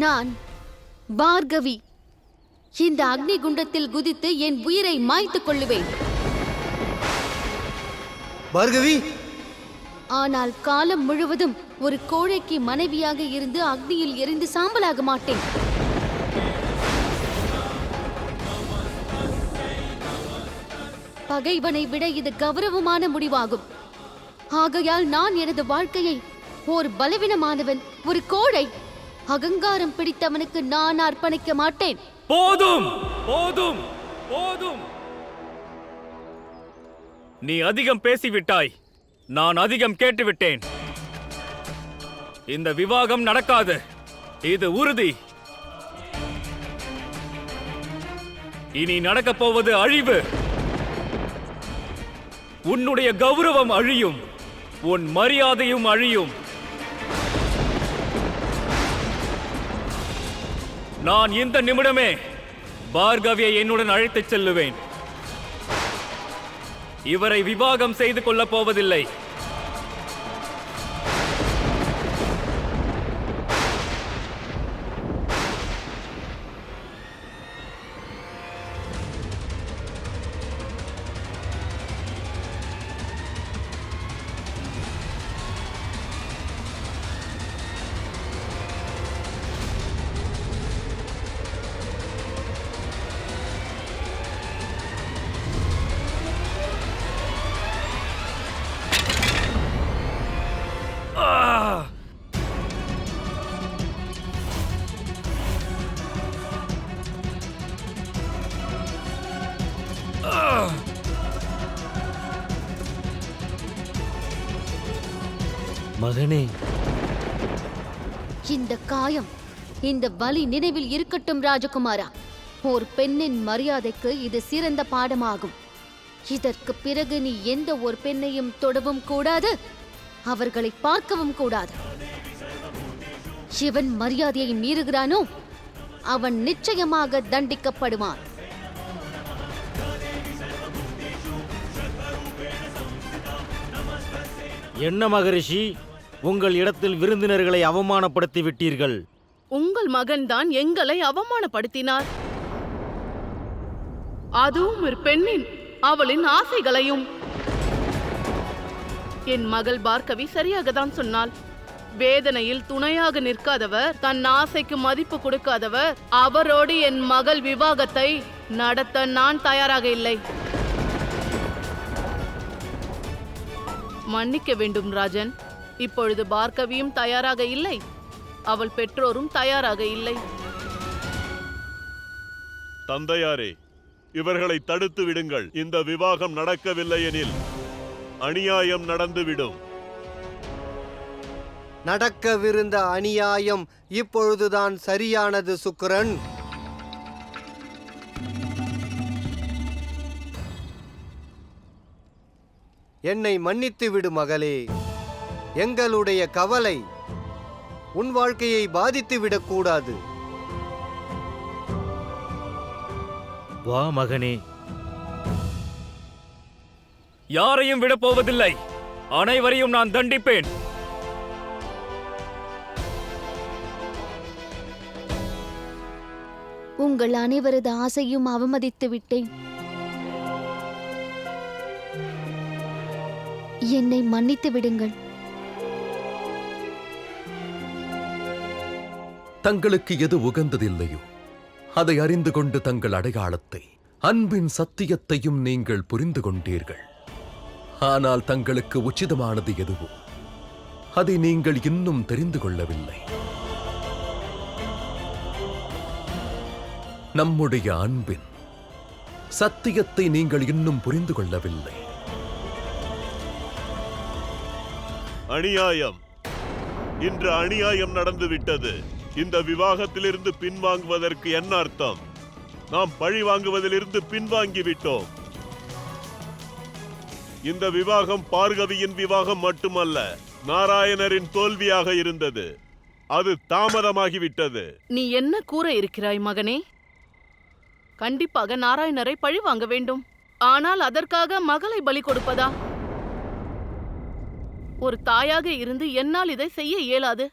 நான் பார்கவி இந்த அக்னி குண்டத்தில் குதித்து என் உயிரை மாய்த்துக் கொள்ளுவேன். பார்கவி, ஆனால் காலம் முழுவதும் ஒரு கோழைக்கு மனைவியாக இருந்து அக்னியில் எரிந்து சாம்பலாக மாட்டேன். பகைவனை விட இது கௌரவமான முடிவாகும். ஆகையால் நான் எனது வாழ்க்கையை ஒரு பலவீனமானவன், ஒரு கோழை, அகங்காரம் பிடித்தவனுக்கு நான் அர்ப்பணிக்க மாட்டேன். போதும் போதும் போதும். நீ அதிகம் பேசிவிட்டாய். நான் அதிகம் கேட்டுவிட்டேன். இந்த விவாகம் நடக்காது. இது உறுதி. இனி நடக்கப் போவது அழிவு. உன்னுடைய கௌரவம் அழியும், உன் மரியாதையும் அழியும். நான் இந்த நிமிடமே பார்கவியை என்னுடன் அழைத்துச் செல்லுவேன். இவரை விவாகம் செய்து கொள்ளப் போவதில்லை. மகனே, இந்த காயம், இந்த வலி நினைவில் இருக்கட்டும் ராஜகுமாரா. ஒரு பெண்ணின் மரியாதைக்கு இது சிறந்த பாடமாகும். இதற்கு பிறகு நீ எந்த ஒரு பெண்ணையும் தொடவும் கூடாது, அவர்களை பார்க்கவும் கூடாது. சிவன் மரியாதையை மீறுகிறானோ அவன் நிச்சயமாக தண்டிக்கப்படுவான். என்ன மகரிஷி, உங்கள் இடத்தில் விருந்தினர்களை அவமானப்படுத்தி விட்டீர்கள். உங்கள் மகன்தான் எங்களை அவமானப்படுத்தினார். அதுவும் ஒரு பெண்ணின், அவளின் ஆசைகளையும். என் மகள் பார்கவி சரியாக தான் சொன்னாள். வேதனையில் துணையாக நிற்காதவர், தன் ஆசைக்கு மதிப்பு கொடுக்காதவர், அவரோடு என் மகள் விவாகத்தை நடத்த நான் தயாராக இல்லை. மன்னிக்க வேண்டும் ராஜன். இப்பொழுது பார்கவியும் தயாராக இல்லை, அவள் பெற்றோரும் தயாராக இல்லை. தந்தையாரே, இவர்களை தடுத்து விடுங்கள். இந்த விவாகம் நடக்கவில்லை எனில் அநியாயம் நடந்துவிடும். நடக்கவிருந்த அநியாயம் இப்பொழுதுதான் சரியானது சுக்கிரன். என்னை மன்னித்து விடு மகளே. எங்களுடைய கவலை உன் வாழ்க்கையை பாதித்து விடக்கூடாது. வா மகனே. யாரையும் விடப் போவதில்லை. அனைவரையும் நான் தண்டிப்பேன். உங்கள் அனைவரது ஆசையும் அவமதித்து விட்டேன். என்னை மன்னித்து விடுங்கள். தங்களுக்கு எது உகந்ததில்லையோ அதை அறிந்து கொண்டு தங்கள் அடையாளத்தை, அன்பின் சத்தியத்தையும் நீங்கள் புரிந்து கொண்டீர்கள். ஆனால் தங்களுக்கு உச்சிதமானது எதுவோ அதை நீங்கள் இன்னும் தெரிந்து கொள்ளவில்லை. நம்முடைய அன்பின் சத்தியத்தை நீங்கள் இன்னும் புரிந்து கொள்ளவில்லை. அநியாயம். இன்று அநியாயம் நடந்துவிட்டது. இந்த விவாகத்திலிருந்து பின்வாங்குவதற்கு என்ன அர்த்தம்? நாம் பழி வாங்குவதிலிருந்து பின்வாங்கிவிட்டோம். இந்த விவாகம் பார்கவியின் விவாகம் மட்டுமல்ல, நாராயணரின் தோல்வியாக இருந்தது. அது தாமதமாகிவிட்டது. நீ என்ன கூற இருக்கிறாய் மகனே? கண்டிப்பாக நாராயணரை பழி வாங்க வேண்டும். ஆனால் அதற்காக மகளை பலி கொடுப்பதா? ஒரு தாயாக இருந்து என்னால் இதை செய்ய இயலாது.